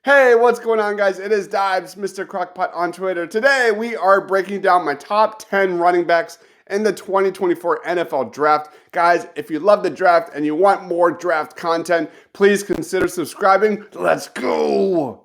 Hey, what's going on, guys? It is Dibs, Mr. Crockpot on Twitter. Today, we are breaking down my top 10 running backs in the 2024 NFL Draft. Guys, if you love the draft and you want more draft content, please consider subscribing. Let's go!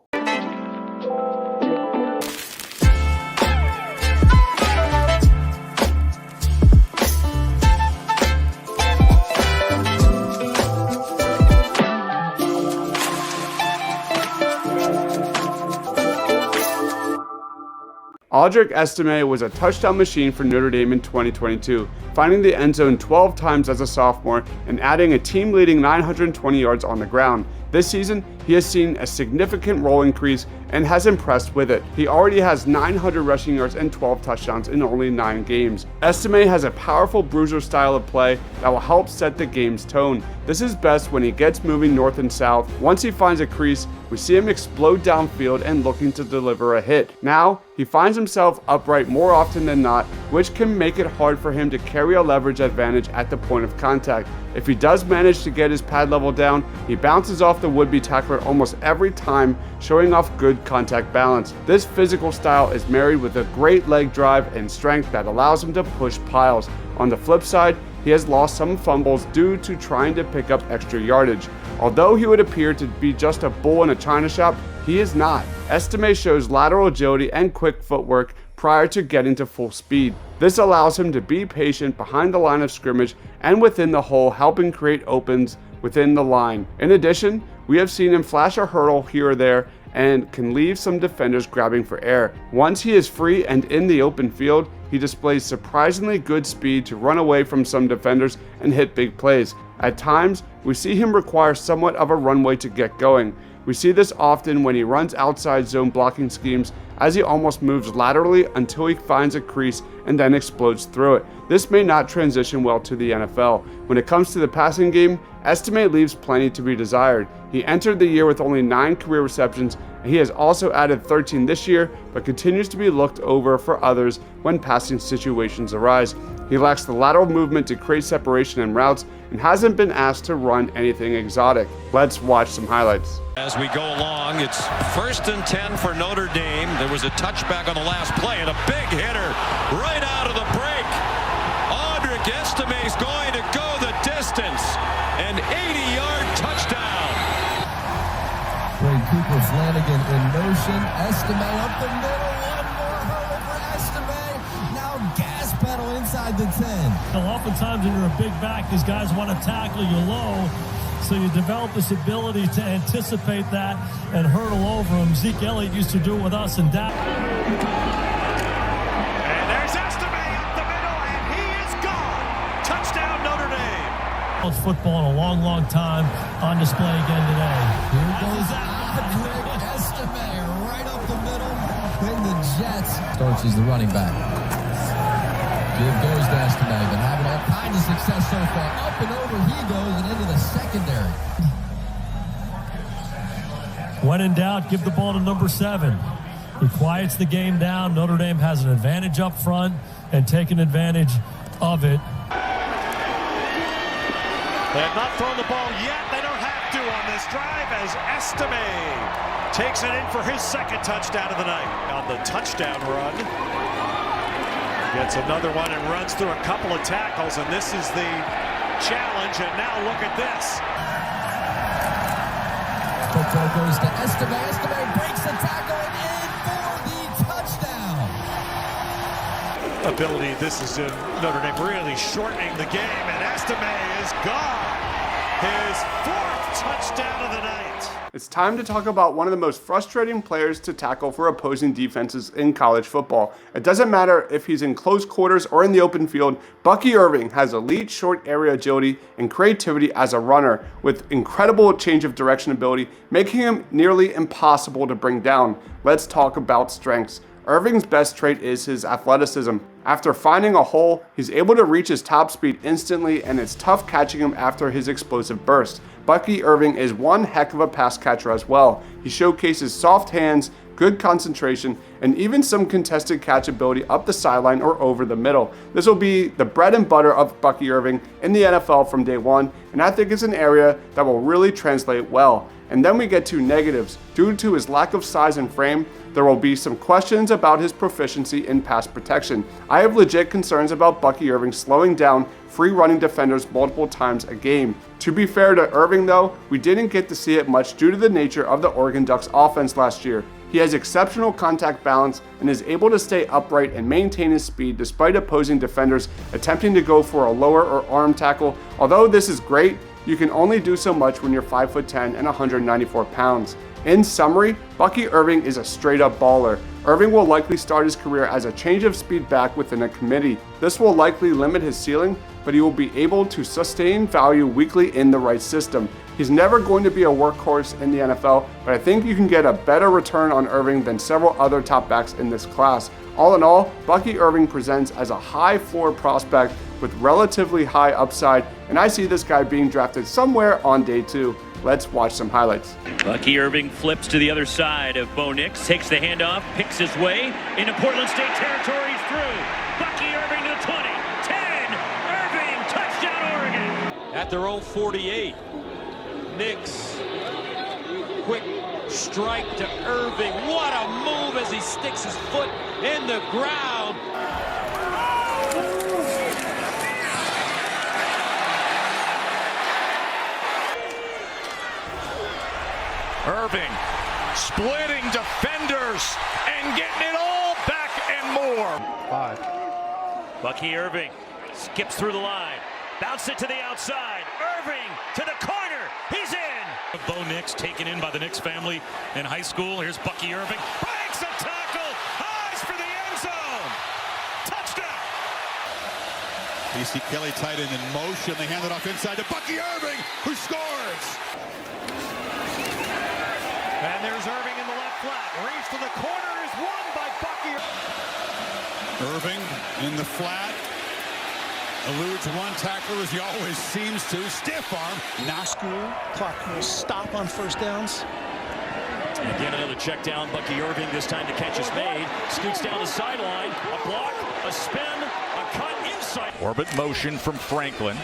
Audric Estime was a touchdown machine for Notre Dame in 2022, finding the end zone 12 times as a sophomore and adding a team-leading 920 yards on the ground. This season, he has seen a significant role increase and has impressed with it. He already has 900 rushing yards and 12 touchdowns in only 9 games. Estime has a powerful bruiser style of play that will help set the game's tone. This is best when he gets moving north and south. Once he finds a crease, we see him explode downfield and looking to deliver a hit. Now, he finds himself upright more often than not, which can make it hard for him to carry a leverage advantage at the point of contact. If he does manage to get his pad level down, he bounces off the would-be tackler almost every time, showing off good contact balance. This physical style is married with a great leg drive and strength that allows him to push piles. On the flip side, he has lost some fumbles due to trying to pick up extra yardage. Although he would appear to be just a bull in a china shop, he is not. Estime shows lateral agility and quick footwork prior to getting to full speed. This allows him to be patient behind the line of scrimmage and within the hole, helping create opens within the line. In addition, we have seen him flash a hurdle here or there and can leave some defenders grabbing for air. Once he is free and in the open field, he displays surprisingly good speed to run away from some defenders and hit big plays. At times, we see him require somewhat of a runway to get going. We see this often when he runs outside zone blocking schemes, as he almost moves laterally until he finds a crease and then explodes through it. This may not transition well to the NFL. When it comes to the passing game, Estime leaves plenty to be desired. He entered the year with only 9 career receptions, and he has also added 13 this year, but continues to be looked over for others when passing situations arise. He lacks the lateral movement to create separation in routes and hasn't been asked to run anything exotic. Let's watch some highlights. As we go along, it's 1st and 10 for Notre Dame. There was a touchback on the last play and a big hitter right out of the break. Audric Estime is going to go the distance. An 80-yard touchdown. Great Cooper Flanagan in motion. Estime up the middle. One more hurdle for Estime. Now gas pedal inside the 10. Oftentimes when you're a big back, these guys want to tackle you low. So you develop this ability to anticipate that and hurdle over them. Zeke Elliott used to do it with us and Dak. And there's Estime up the middle, and he is gone. Touchdown, Notre Dame. College football in a long, long time on display again today. Here goes Audric Estime right up the middle. In the Jets. Starts as the running back. Give goes to Estime. Been having all kinds of success so far. Up and over he goes and into the secondary. When in doubt, give the ball to number 7. He quiets the game down. Notre Dame has an advantage up front and taking advantage of it. They have not thrown the ball yet. They don't have to on this drive as Estime takes it in for his 2nd touchdown of the night. On the touchdown run. Gets another one and runs through a couple of tackles, and this is the challenge, and now look at this. Football goes to Estime. Estime breaks the tackle and in for the touchdown. Ability, this is in Notre Dame really shortening the game, and Estime is gone. His 4th touchdown of the night. It's time to talk about one of the most frustrating players to tackle for opposing defenses in college football. It doesn't matter if he's in close quarters or in the open field, Bucky Irving has elite short area agility and creativity as a runner with incredible change of direction ability, making him nearly impossible to bring down. Let's talk about strengths. Irving's best trait is his athleticism. After finding a hole, he's able to reach his top speed instantly, and it's tough catching him after his explosive burst. Bucky Irving is one heck of a pass catcher as well. He showcases soft hands, good concentration, and even some contested catch ability up the sideline or over the middle. This will be the bread and butter of Bucky Irving in the NFL from day one, and I think it's an area that will really translate well. And then we get to negatives. Due to his lack of size and frame, there will be some questions about his proficiency in pass protection. I have legit concerns about Bucky Irving slowing down free running defenders multiple times a game. To be fair to Irving though, we didn't get to see it much due to the nature of the Oregon Ducks offense last year. He has exceptional contact balance and is able to stay upright and maintain his speed despite opposing defenders attempting to go for a lower or arm tackle. Although this is great, you can only do so much when you're 5'10" and 194 pounds. In summary, Bucky Irving is a straight up baller. Irving will likely start his career as a change of speed back within a committee. This will likely limit his ceiling, but he will be able to sustain value weekly in the right system. He's never going to be a workhorse in the NFL, but I think you can get a better return on Irving than several other top backs in this class. All in all, Bucky Irving presents as a high floor prospect with relatively high upside, and I see this guy being drafted somewhere on day 2. Let's watch some highlights. Bucky Irving flips to the other side of Bo Nix, takes the handoff, picks his way into Portland State territory. He's through. Bucky Irving to the 20, 10, Irving, touchdown Oregon. At their own 48. Nix, quick strike to Irving. What a move as he sticks his foot in the ground. Irving splitting defenders and getting it all back and more. 5. Bucky Irving skips through the line, bounce it to the outside. Irving to the corner. He's in. Bo Nix taken in by the Nix family in high school. Here's Bucky Irving. Breaks a tackle. Eyes for the end zone. Touchdown. PC Kelly tight end in motion. They hand it off inside to Bucky Irving, who scores. And there's Irving in the left flat. Reach to the corner is won by Bucky. Irving in the flat. Eludes one tackler as he always seems to. Stiff arm. Now school. Clock will stop on first downs. Again, another check down. Bucky Irving, this time the catch is made. Scoots down the sideline. A block, a spin, a cut inside. Orbit motion from Franklin.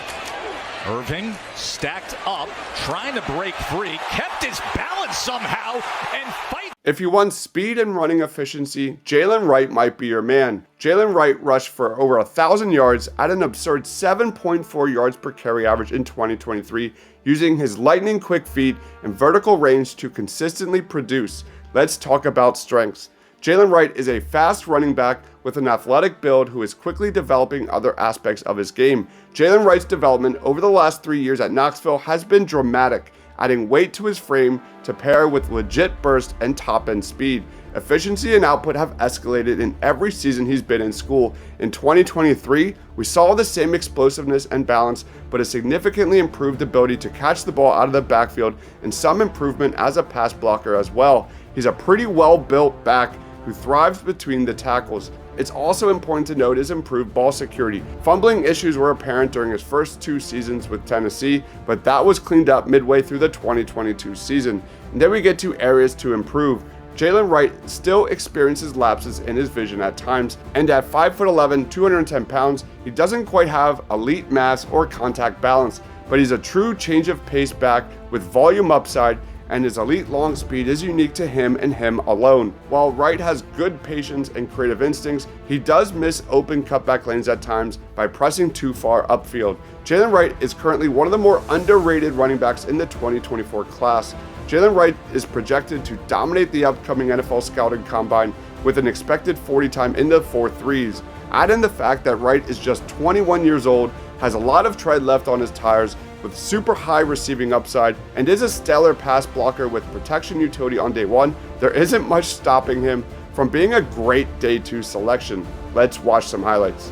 Irving stacked up, trying to break free, kept his balance somehow, and fight. If you want speed and running efficiency, Jaylen Wright might be your man. Jaylen Wright rushed for over 1,000 yards at an absurd 7.4 yards per carry average in 2023, using his lightning quick feet and vertical range to consistently produce. Let's talk about strengths. Jaylen Wright is a fast running back with an athletic build who is quickly developing other aspects of his game. Jaylen Wright's development over the last 3 years at Knoxville has been dramatic, adding weight to his frame to pair with legit burst and top-end speed. Efficiency and output have escalated in every season he's been in school. In 2023, we saw the same explosiveness and balance, but a significantly improved ability to catch the ball out of the backfield and some improvement as a pass blocker as well. He's a pretty well-built back who thrives between the tackles. It's also important to note his improved ball security. Fumbling issues were apparent during his first 2 seasons with Tennessee, but that was cleaned up midway through the 2022 season. And then we get to areas to improve. Jaylen Wright still experiences lapses in his vision at times, and at 5'11", 210 pounds, he doesn't quite have elite mass or contact balance, but he's a true change of pace back with volume upside, and his elite long speed is unique to him and him alone. While Wright has good patience and creative instincts, he does miss open cutback lanes at times by pressing too far upfield. Jaylen Wright is currently one of the more underrated running backs in the 2024 class. Jaylen Wright is projected to dominate the upcoming NFL Scouting Combine with an expected 40 time in the 4.3s. Add in the fact that Wright is just 21 years old, has a lot of tread left on his tires, with super high receiving upside, and is a stellar pass blocker with protection utility on day 1, there isn't much stopping him from being a great day 2 selection. Let's watch some highlights.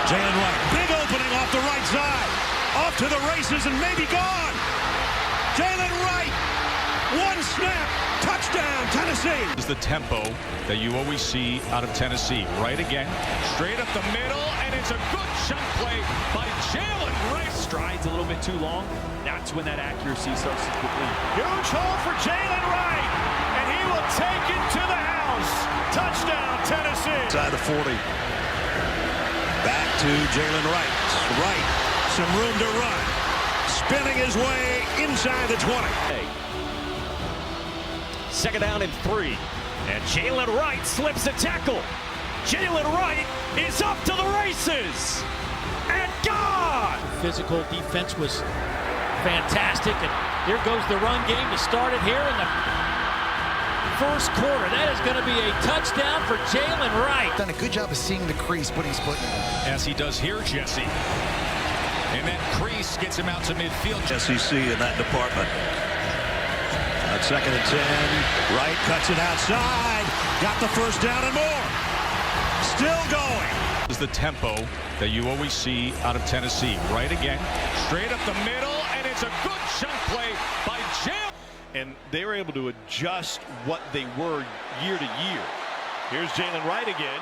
Jaylen Wright, big opening off the right side. Off to the races and maybe gone. Jaylen Wright, one snap, touchdown, Tennessee. Is the tempo that you always see out of Tennessee. Right again, straight up the middle, and it's a good chunk play by Jaylen Wright. Strides a little bit too long. That's when that accuracy starts to deplete. Huge hole for Jaylen Wright, and he will take it to the house. Touchdown, Tennessee. Side of 40. Back to Jaylen Wright. Right, some room to run. spinning his way inside the 20. Second down and 3. And Jaylen Wright slips a tackle. Jaylen Wright is up to the races. And gone! Physical defense was fantastic. And here goes the run game to start it here in the first quarter. That is going to be a touchdown for Jaylen Wright. Done a good job of seeing the crease, putting his foot in it. As he does here, Jesse. And that crease gets him out to midfield. SEC in that department. At 2nd and 10, Wright cuts it outside. Got the first down and more. Still going. Is the tempo that you always see out of Tennessee. Right again, straight up the middle, and it's a good chunk play by Jaylen. And they were able to adjust what they were year to year. Here's Jaylen Wright again.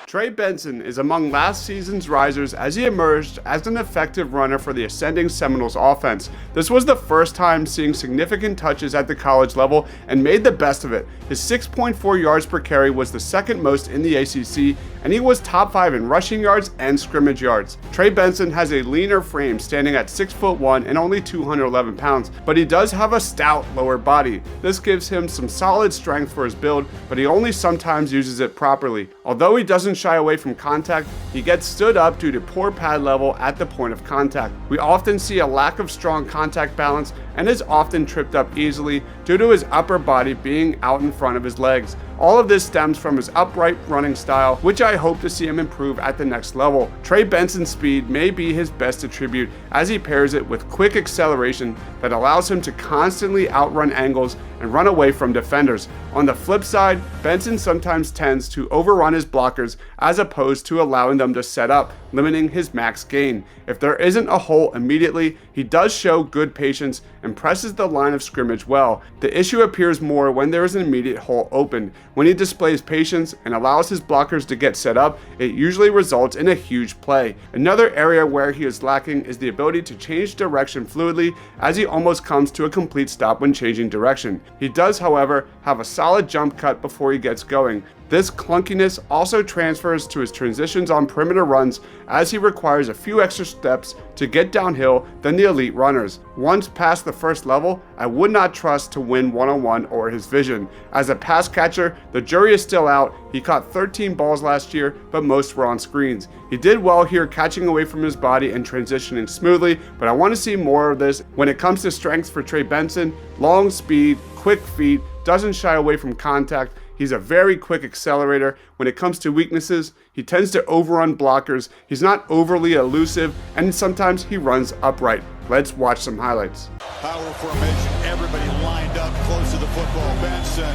Trey Benson is among last season's risers as he emerged as an effective runner for the ascending Seminoles offense. This was the first time seeing significant touches at the college level and made the best of it. His 6.4 yards per carry was the second most in the ACC, and he was top 5 in rushing yards and scrimmage yards. Trey Benson has a leaner frame, standing at 6'1" and only 211 pounds, but he does have a stout lower body. This gives him some solid strength for his build, but he only sometimes uses it properly. Although he doesn't shy away from contact, he gets stood up due to poor pad level at the point of contact. We often see a lack of strong contact balance and is often tripped up easily due to his upper body being out in front of his legs. All of this stems from his upright running style, which I hope to see him improve at the next level. Trey Benson's speed may be his best attribute as he pairs it with quick acceleration that allows him to constantly outrun angles and run away from defenders. On the flip side, Benson sometimes tends to overrun his blockers as opposed to allowing them to set up, limiting his max gain. If there isn't a hole immediately, he does show good patience and presses the line of scrimmage well. The issue appears more when there is an immediate hole open. When he displays patience and allows his blockers to get set up, it usually results in a huge play. Another area where he is lacking is the ability to change direction fluidly, as he almost comes to a complete stop when changing direction. He does, however, have a solid jump cut before he gets going. This clunkiness also transfers to his transitions on perimeter runs, as he requires a few extra steps to get downhill than the elite runners. Once past the first level, I would not trust to win one-on-one or his vision. As a pass catcher, the jury is still out. He caught 13 balls last year, but most were on screens. He did well here catching away from his body and transitioning smoothly, but I want to see more of this. When it comes to strengths for Trey Benson, long speed, quick feet, doesn't shy away from contact. He's a very quick accelerator. When it comes to weaknesses, he tends to overrun blockers. He's not overly elusive, and sometimes he runs upright. Let's watch some highlights. Power formation, everybody lined up close to the football. Benson,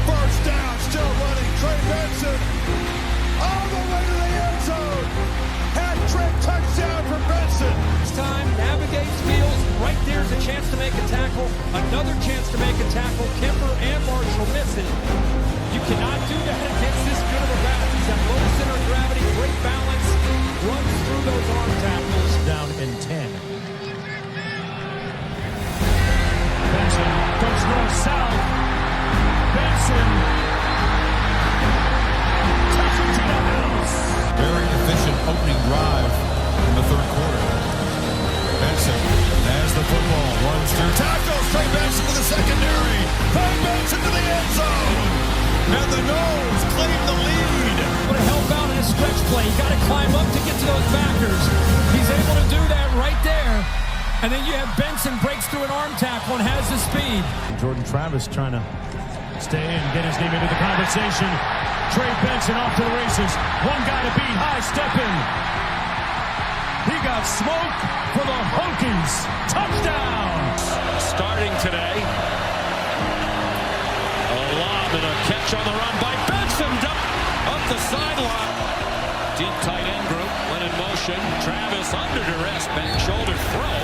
first down, still running. Trey Benson, all the way to the end zone. Hat-trick touchdown for Benson. This time, navigates fields. Right there's a chance to make a tackle. Another chance to make a tackle. Kemper and Marshall miss it. You cannot do that against this good of a back. He's got low center of gravity, great balance, runs through those arm tackles. Down in 10. Benson goes north-south. Benson touches to the house. Very efficient opening drive in the third quarter. Benson has the football, runs through tackles. Trey Benson to the secondary. Trey Benson to the end zone. And the Noles claim the lead. What a help out in a stretch play. You got to climb up to get to those backers. He's able to do that right there. And then you have Benson breaks through an arm tackle and has the speed. Jordan Travis trying to stay and get his name into the conversation. Trey Benson off to the races. One guy to beat. High step in. He got smoke for the Hokies. Touchdown. Starting today. A lob and a catch on the run by Benson. Up the sideline. Deep tight end group went in motion. Travis under duress. Back shoulder throw.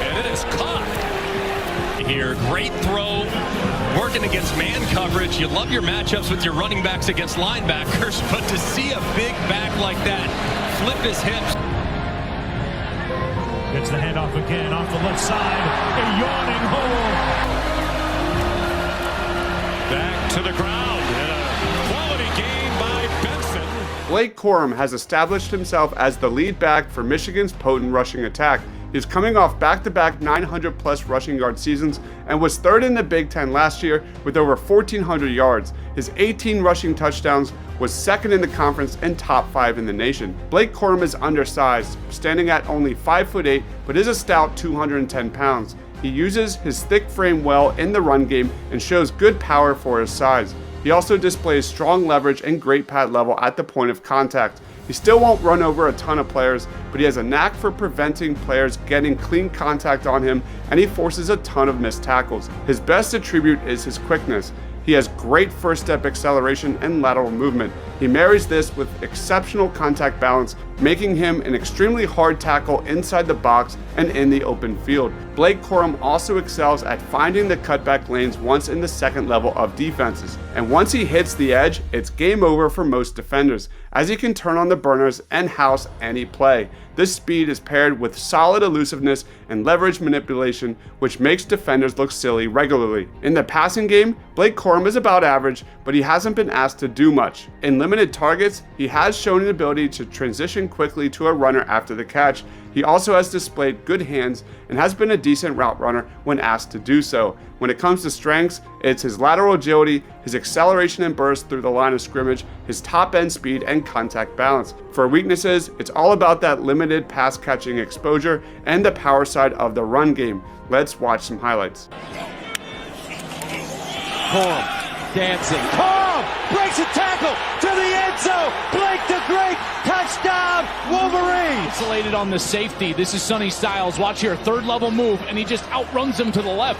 And it is caught. Here, great throw, working against man coverage. You love your matchups with your running backs against linebackers, but to see a big back like that flip his hips. Gets the handoff again off the left side. A yawning hole. Back to the ground. And a quality gain by Benson. Blake Corum has established himself as the lead back for Michigan's potent rushing attack. He's coming off back-to-back 900-plus rushing yard seasons and was third in the Big Ten last year with over 1,400 yards. His 18 rushing touchdowns was second in the conference and top 5 in the nation. Blake Corum is undersized, standing at only 5'8", but is a stout 210 pounds. He uses his thick frame well in the run game and shows good power for his size. He also displays strong leverage and great pad level at the point of contact. He still won't run over a ton of players, but he has a knack for preventing players getting clean contact on him, and he forces a ton of missed tackles. His best attribute is his quickness. He has great first step acceleration and lateral movement. He marries this with exceptional contact balance, making him an extremely hard tackle inside the box and in the open field. Blake Corum also excels at finding the cutback lanes once in the second level of defenses. And once he hits the edge, it's game over for most defenders, as he can turn on the burners and house any play. This speed is paired with solid elusiveness and leverage manipulation, which makes defenders look silly regularly. In the passing game, Blake Corum is about average, but he hasn't been asked to do much. In limited targets, he has shown an ability to transition quickly to a runner after the catch. He also has displayed good hands and has been a decent route runner when asked to do so. When it comes to strengths, it's his lateral agility, his acceleration and burst through the line of scrimmage, his top end speed and contact balance. For weaknesses, it's all about that limited pass catching exposure and the power side of the run game. Let's watch some highlights. Corum dancing. Corum breaks a tackle to the end zone. Blake the Great, touchdown, Wolverine. Isolated on the safety. This is Sonny Styles. Watch here, third level move, and he just outruns him to the left.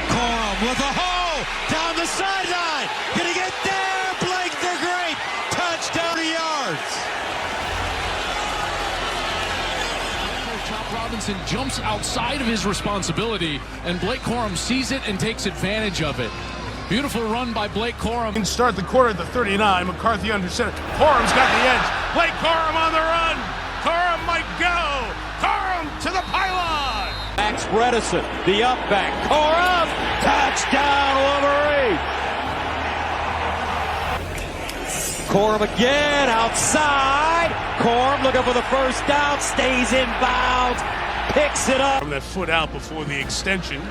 Corum with a hole down the sideline. Gonna get there. Blake the Great, touchdown, 30 yards. Chop Robinson jumps outside of his responsibility, and Blake Corum sees it and takes advantage of it. Beautiful run by Blake Corum. And start the quarter at the 39. McCarthy under center. Corum's got the edge. Blake Corum on the run. Corum might go. Corum to the pylon. Max Bredesen, the up back. Corum, touchdown, Wolverine. Corum again outside. Corum looking for the first down. Stays in bounds. Picks it up. From that foot out before the extension.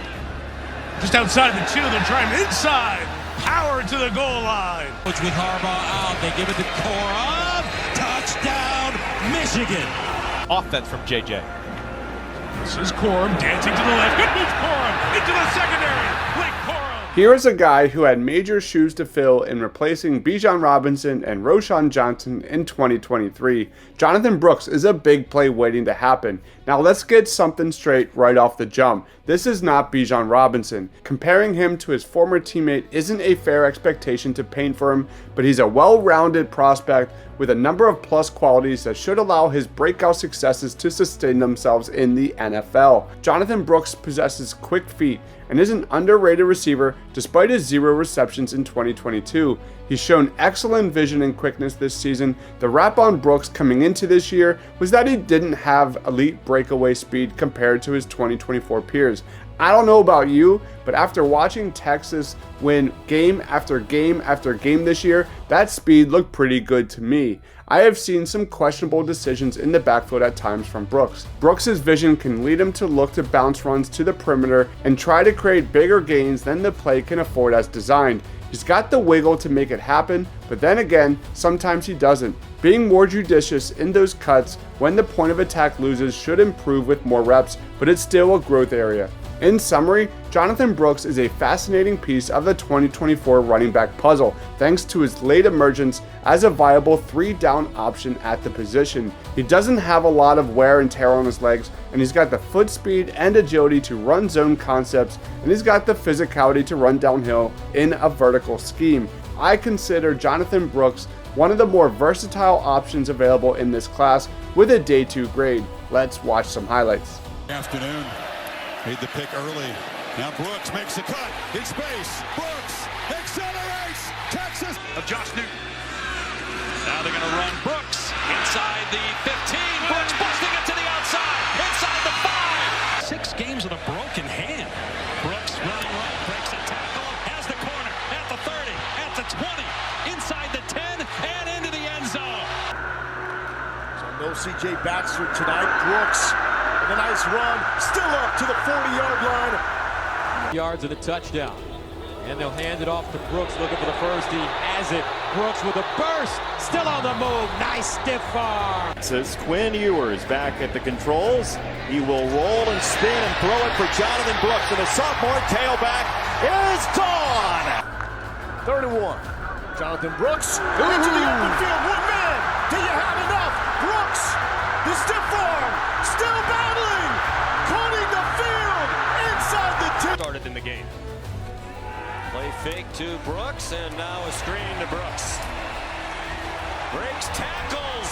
Just outside the 2, they're trying inside. Power to the goal line. With Harbaugh out, they give it to Corum. Touchdown, Michigan. Offense from JJ. This is Corum dancing to the left. Good move, Corum into the secondary. Blake Corum. Here is a guy who had major shoes to fill in replacing Bijan Robinson and Roschon Johnson in 2023. Jonathon Brooks is a big play waiting to happen. Now let's get something straight right off the jump. This is not Bijan Robinson. Comparing him to his former teammate isn't a fair expectation to paint for him, but he's a well-rounded prospect with a number of plus qualities that should allow his breakout successes to sustain themselves in the NFL. Jonathon Brooks possesses quick feet and is an underrated receiver despite his 0 receptions in 2022. He's shown excellent vision and quickness this season. The rap on Brooks coming into this year was that he didn't have elite breakaway speed compared to his 2024 peers. I don't know about you, but after watching Texas win game after game after game this year, that speed looked pretty good to me. I have seen some questionable decisions in the backfield at times from Brooks. Brooks' vision can lead him to look to bounce runs to the perimeter and try to create bigger gains than the play can afford as designed. He's got the wiggle to make it happen, but then again, sometimes he doesn't. Being more judicious in those cuts when the point of attack loses should improve with more reps, but it's still a growth area. In summary, Jonathon Brooks is a fascinating piece of the 2024 running back puzzle, thanks to his late emergence as a viable 3-down option at the position. He doesn't have a lot of wear and tear on his legs, and he's got the foot speed and agility to run zone concepts, and he's got the physicality to run downhill in a vertical scheme. I consider Jonathon Brooks one of the more versatile options available in this class with a day 2 grade. Let's watch some highlights. Afternoon. Made the pick early. Now Brooks makes the cut in space. Brooks accelerates. Texas. Of Josh Newton. Now they're going to run Brooks inside the 15. Brooks busting it to the outside. Inside the 5. 6 games with a broken hand. Brooks running right. Breaks a tackle. Has the corner. At the 30. At the 20. Inside the 10. And into the end zone. So no C.J. Baxter tonight. Brooks with a nice run, still up to the 40-yard line. Yards and a touchdown. And they'll hand it off to Brooks, looking for the first. He has it. Brooks with a burst, still on the move. Nice stiff arm. Says Quinn Ewers back at the controls. He will roll and spin and throw it for Jonathon Brooks. And the sophomore tailback is gone. 31. Jonathon Brooks into the open field. One man. Do you have enough? Brooks, the stiff arm, still battling. Courting the field inside the 10. Started in the game. Play fake to Brooks, and now a screen to Brooks. Breaks tackles.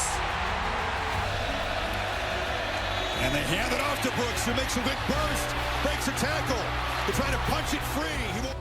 And they hand it off to Brooks, who makes a big burst, breaks a tackle. They're trying to punch it free.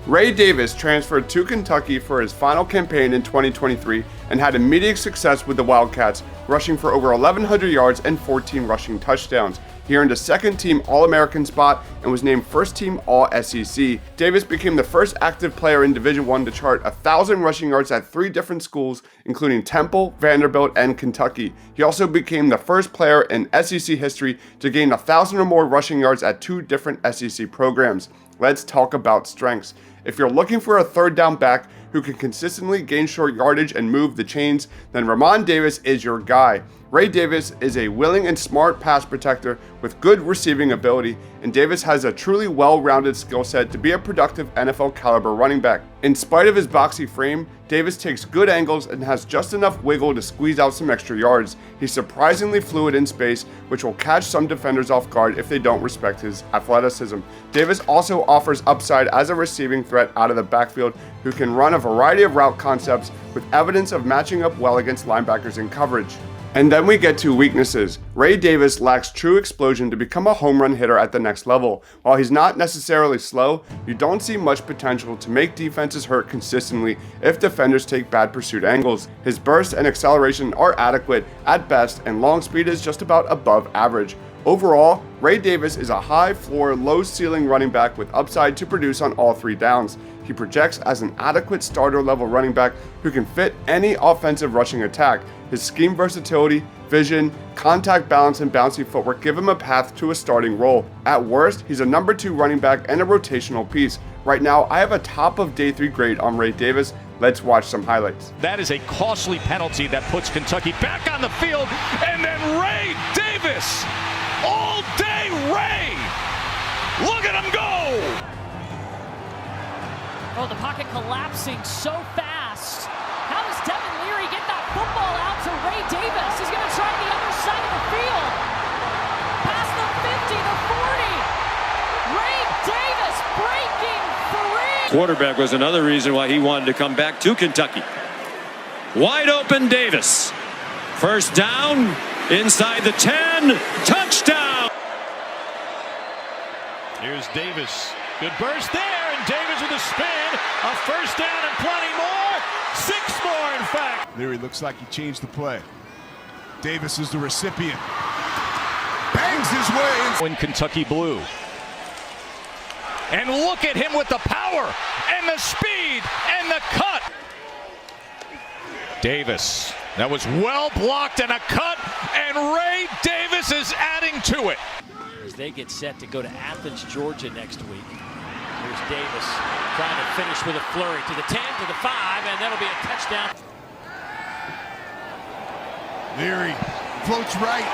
Ray Davis transferred to Kentucky for his final campaign in 2023 and had immediate success with the Wildcats, rushing for over 1,100 yards and 14 rushing touchdowns. He earned a second-team All-American spot and was named first-team All-SEC. Davis became the first active player in Division I to chart 1,000 rushing yards at 3 different schools, including Temple, Vanderbilt, and Kentucky. He also became the first player in SEC history to gain 1,000 or more rushing yards at 2 different SEC programs. Let's talk about strengths. If you're looking for a third down back who can consistently gain short yardage and move the chains, then Ramon Davis is your guy. Ray Davis is a willing and smart pass protector with good receiving ability, and Davis has a truly well-rounded skill set to be a productive NFL caliber running back. In spite of his boxy frame, Davis takes good angles and has just enough wiggle to squeeze out some extra yards. He's surprisingly fluid in space, which will catch some defenders off guard if they don't respect his athleticism. Davis also offers upside as a receiving threat out of the backfield who can run a variety of route concepts with evidence of matching up well against linebackers in coverage. And then we get to weaknesses. Ray Davis lacks true explosion to become a home run hitter at the next level. While he's not necessarily slow, you don't see much potential to make defenses hurt consistently if defenders take bad pursuit angles. His burst and acceleration are adequate at best, and long speed is just about above average. Overall, Ray Davis is a high floor, low ceiling running back with upside to produce on all 3 downs. He projects as an adequate starter level running back who can fit any offensive rushing attack. His scheme versatility, vision, contact balance, and bouncy footwork give him a path to a starting role. At worst, he's a number 2 running back and a rotational piece. Right now, I have a top of day 3 grade on Ray Davis. Let's watch some highlights. That is a costly penalty that puts Kentucky back on the field, and then Ray Davis, all day Ray. Look at him go. Oh, the pocket collapsing so fast. How does Devin Leary get that football out to Ray Davis? He's going to try the other side of the field. Past the 50, the 40. Ray Davis breaking 3. Quarterback was another reason why he wanted to come back to Kentucky. Wide open Davis. First down, inside the 10, touchdown. Here's Davis. Good burst there, and Davis with a spin. A first down and plenty more. 6 more, in fact. Leary looks like he changed the play. Davis is the recipient. Bangs his way in Kentucky blue. And look at him with the power and the speed and the cut. Davis. That was well blocked and a cut, and Ray Davis is adding to it. As they get set to go to Athens, Georgia next week. Here's Davis trying to finish with a flurry to the 10, to the 5, and that'll be a touchdown. Leary floats right,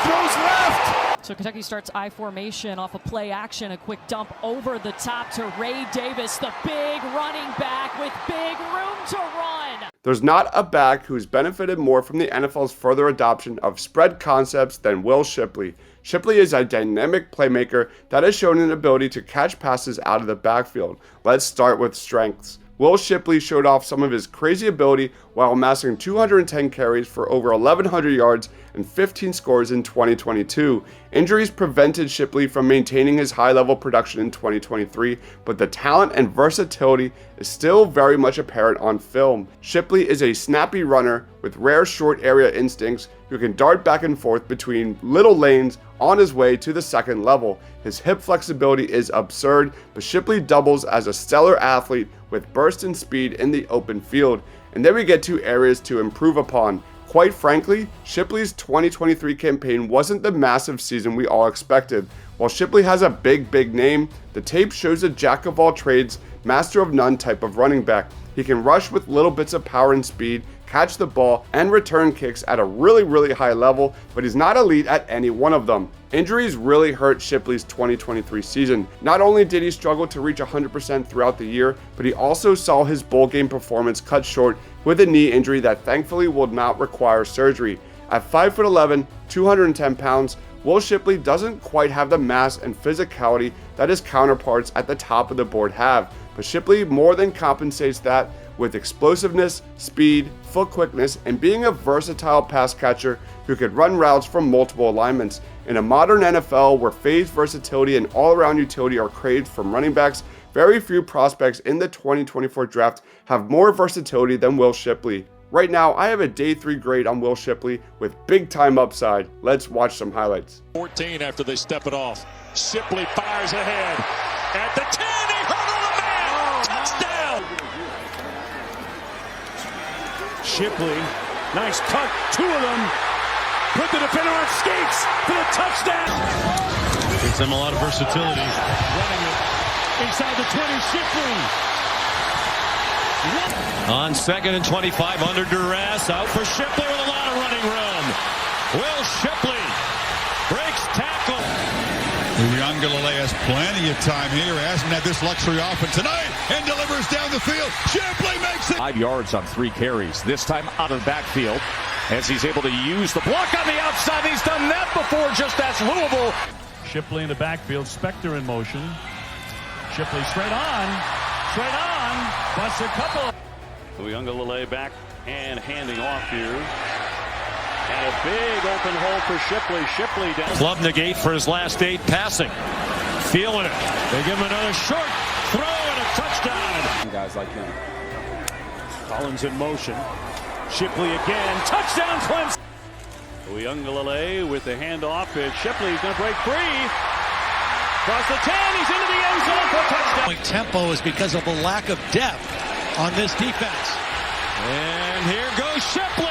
throws left. So Kentucky starts I formation off a play action, a quick dump over the top to Ray Davis, the big running back with big room to run. There's not a back who's benefited more from the NFL's further adoption of spread concepts than Will Shipley. Shipley is a dynamic playmaker that has shown an ability to catch passes out of the backfield. Let's start with strengths. Will Shipley showed off some of his crazy ability while amassing 210 carries for over 1,100 yards and 15 scores in 2022. Injuries prevented Shipley from maintaining his high-level production in 2023, but the talent and versatility is still very much apparent on film. Shipley is a snappy runner with rare short area instincts who can dart back and forth between little lanes on his way to the second level. His hip flexibility is absurd, but Shipley doubles as a stellar athlete with burst and speed in the open field. And then we get to areas to improve upon. Quite frankly, Shipley's 2023 campaign wasn't the massive season we all expected. While Shipley has a big name, the tape shows a jack-of-all-trades, master-of-none type of running back. He can rush with little bits of power and speed, catch the ball, and return kicks at a really high level, but he's not elite at any one of them. Injuries really hurt Shipley's 2023 season. Not only did he struggle to reach 100% throughout the year, but he also saw his bowl game performance cut short with a knee injury that thankfully will not require surgery. At 5'11", 210 pounds, Will Shipley doesn't quite have the mass and physicality that his counterparts at the top of the board have, but Shipley more than compensates that with explosiveness, speed, foot quickness, and being a versatile pass catcher who could run routes from multiple alignments. In a modern NFL where phase versatility and all-around utility are craved from running backs, very few prospects in the 2024 draft have more versatility than Will Shipley. Right now, I have a day 3 grade on Will Shipley with big time upside. Let's watch some highlights. 14 after they step it off. Shipley fires ahead. At the 10, he hurdled the man. Touchdown. Shipley, nice cut. 2 of them. Put the defender on skates for the touchdown. Gives them a lot of versatility. Running it inside the 20, Shipley. On 2nd and 25, under duress, out for Shipley with a lot of running room. Will Shipley breaks tackle. Uiagalelei has plenty of time here. Hasn't had this luxury often tonight and delivers down the field. Shipley makes it. 5 yards on 3 carries, this time out of the backfield as he's able to use the block on the outside. He's done that before, just as Louisville. Shipley in the backfield, Spector in motion. Shipley straight on, busts a couple. Uiagalelei back and handing off here. And a big open hole for Shipley. Shipley down. Club negate for his last 8 passing. Feeling it. They give him another short throw and a touchdown. Guys like him. Collins in motion. Shipley again. Touchdown, Clemson. Uiagalelei with the handoff. Shipley's going to break free. Across the 10. He's into the end zone for a touchdown. Tempo is because of a lack of depth on this defense. And here goes Shipley.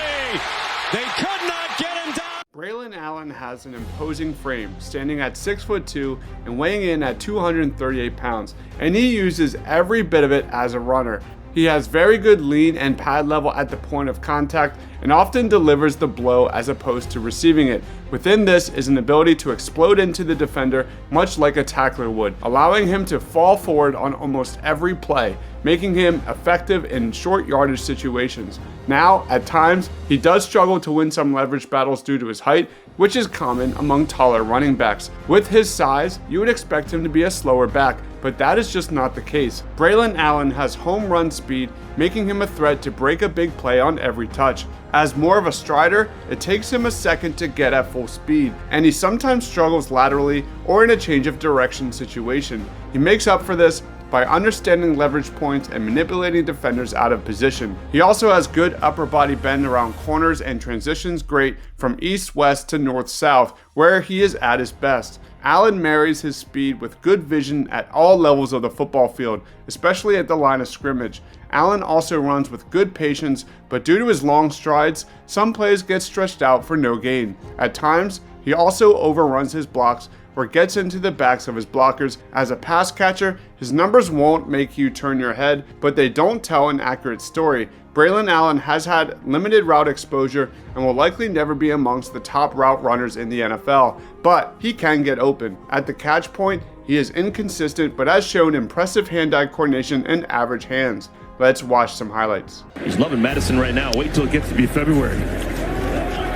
They could not get him down. Braelon Allen has an imposing frame, standing at 6'2" and weighing in at 238 pounds, and he uses every bit of it as a runner. He has very good lean and pad level at the point of contact and often delivers the blow as opposed to receiving it. Within this is an ability to explode into the defender much like a tackler would, allowing him to fall forward on almost every play, making him effective in short yardage situations. Now, at times, he does struggle to win some leverage battles due to his height, which is common among taller running backs. With his size, you would expect him to be a slower back, but that is just not the case. Braelon Allen has home run speed, making him a threat to break a big play on every touch. As more of a strider, it takes him a second to get at full speed, and he sometimes struggles laterally or in a change of direction situation. He makes up for this by understanding leverage points and manipulating defenders out of position. He also has good upper body bend around corners and transitions great from east-west to north-south, where he is at his best. Allen marries his speed with good vision at all levels of the football field, especially at the line of scrimmage. Allen also runs with good patience, but due to his long strides, some plays get stretched out for no gain. At times, he also overruns his blocks or gets into the backs of his blockers. As a pass catcher, his numbers won't make you turn your head, but they don't tell an accurate story. Braelon Allen has had limited route exposure and will likely never be amongst the top route runners in the NFL, but he can get open. At the catch point, he is inconsistent but has shown impressive hand-eye coordination and average hands. Let's watch some highlights. He's loving medicine right now. Wait till it gets to be February.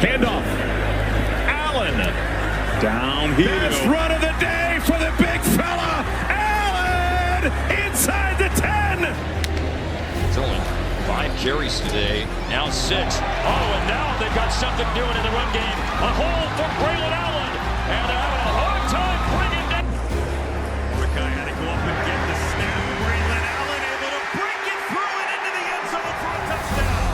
Handoff. Allen. Downhill. Best run of the day for the big fella. Allen inside the 10. It's only 5 carries today. Now 6. Oh, and now they've got something doing in the run game. A hole for Braelon Allen. And they're having a hard time bringing down. Rickey had to go up and get the snap. Braelon Allen able to break it through and into the end zone for a touchdown.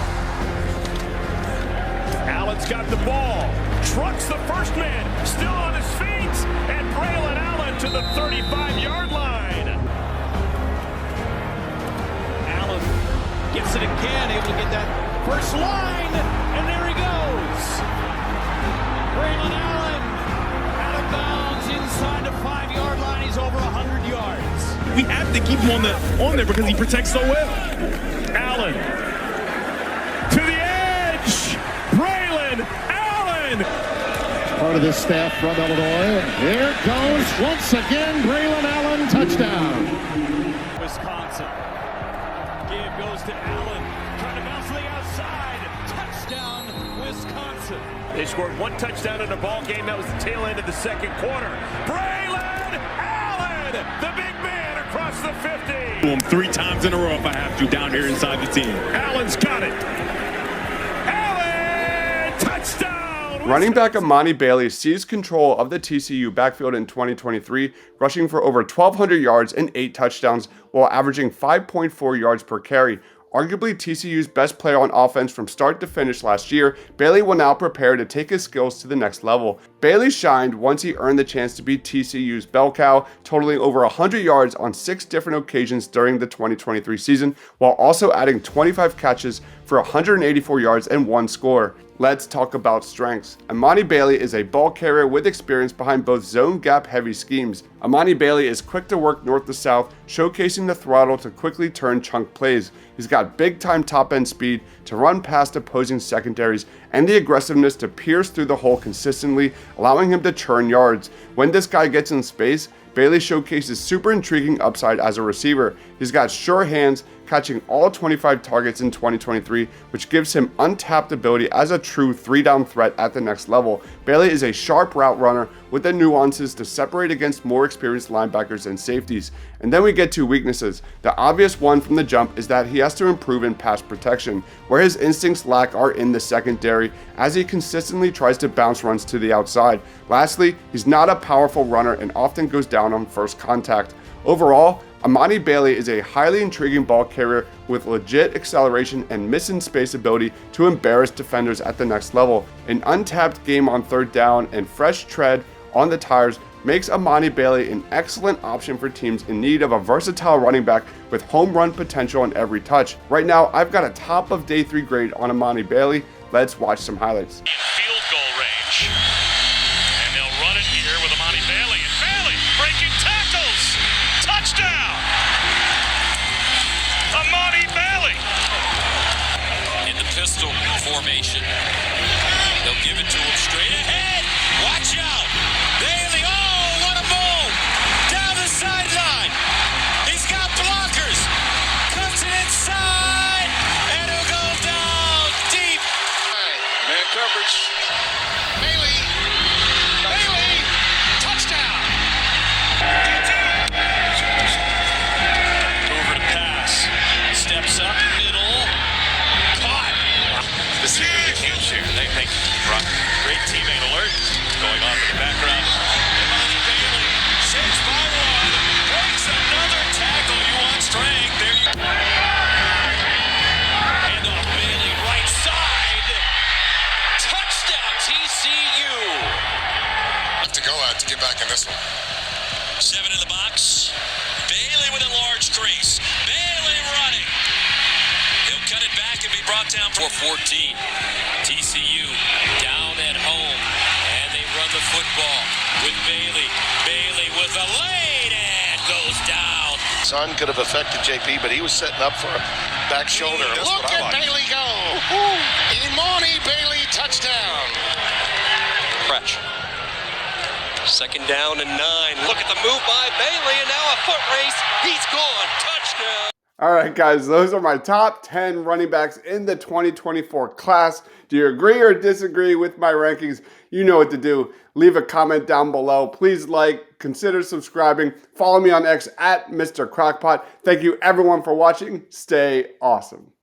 Allen's got the ball. Trucks the first man. Still on his feet. And Braelon Allen to the 35-yard line. Allen gets it again, able to get that First line, and there he goes. Braelon Allen out of bounds inside the 5-yard line. He's over 100 yards. We have to keep him on there because he protects so well. Allen to the edge. Braelon Allen. Part of this staff from Illinois. Here goes once again Braelon Allen, touchdown. Wisconsin. Give goes to Allen. Trying to bounce to the outside. Touchdown, Wisconsin. They scored one touchdown in the ball game. That was the tail end of the second quarter. Braelon Allen, the big man across the 50. Him 3 times in a row if I have to down here inside the team. Allen's got it. Allen, touchdown. Running back Emani Bailey seized control of the TCU backfield in 2023, rushing for over 1,200 yards and 8 touchdowns while averaging 5.4 yards per carry. Arguably TCU's best player on offense from start to finish last year, Bailey will now prepare to take his skills to the next level. Bailey shined once he earned the chance to be TCU's bell cow, totaling over 100 yards on 6 different occasions during the 2023 season, while also adding 25 catches for 184 yards and 1 score. Let's talk about strengths. Emani Bailey is a ball carrier with experience behind both zone gap heavy schemes. Emani Bailey is quick to work north to south, showcasing the throttle to quickly turn chunk plays. He's got big time top end speed to run past opposing secondaries and the aggressiveness to pierce through the hole consistently, allowing him to churn yards. When this guy gets in space, Bailey showcases super intriguing upside as a receiver. He's got sure hands, catching all 25 targets in 2023, which gives him untapped ability as a true 3-down threat at the next level. Bailey is a sharp route runner with the nuances to separate against more experienced linebackers and safeties. And then we get to weaknesses. The obvious one from the jump is that he has to improve in pass protection, where his instincts lack are in the secondary, as he consistently tries to bounce runs to the outside. Lastly, he's not a powerful runner and often goes down on first contact. Overall, Emani Bailey is a highly intriguing ball carrier with legit acceleration and miss-in space ability to embarrass defenders at the next level. An untapped game on third down and fresh tread on the tires makes Emani Bailey an excellent option for teams in need of a versatile running back with home run potential on every touch. Right now, I've got a top of day 3 grade on Emani Bailey. Let's watch some highlights. Field goal range. And they'll run it here with Emani Bailey. And Bailey breaking tackles. Touchdown. Emani Bailey. In the pistol formation. They'll give it to him straight ahead. Watch out. Bailey, oh, what a move. Down the sideline. He's got blockers. Cuts it inside. And he'll go down deep. Man coverage. Bailey. Touchdown. Over to pass. Steps up, middle. Caught. This is the game share. Thank you. Great teammate alert. Going on in the background. Emani Bailey saves by 1. Breaks another tackle. You want strength. There you go. Hand off Bailey, right side. Touchdown TCU. Have to go out to get back in this one. 7 in the box. Bailey with a large crease. Bailey running. He'll cut it back and be brought down for 14. TCU down at home. And they run the football with Bailey. Bailey with a lane and goes down. Son could have affected JP, but he was setting up for a back shoulder. Look at Bailey go. Emani Bailey touchdown. Fresh. 2nd down and 9. Look at the move by Bailey and now a foot race. He's gone. Touchdown. All right, guys, those are my top 10 running backs in the 2024 class. Do you agree or disagree with my rankings? You know what to do. Leave a comment down below. Please like, consider subscribing. Follow me on X at Mr. Crockpot. Thank you, everyone, for watching. Stay awesome.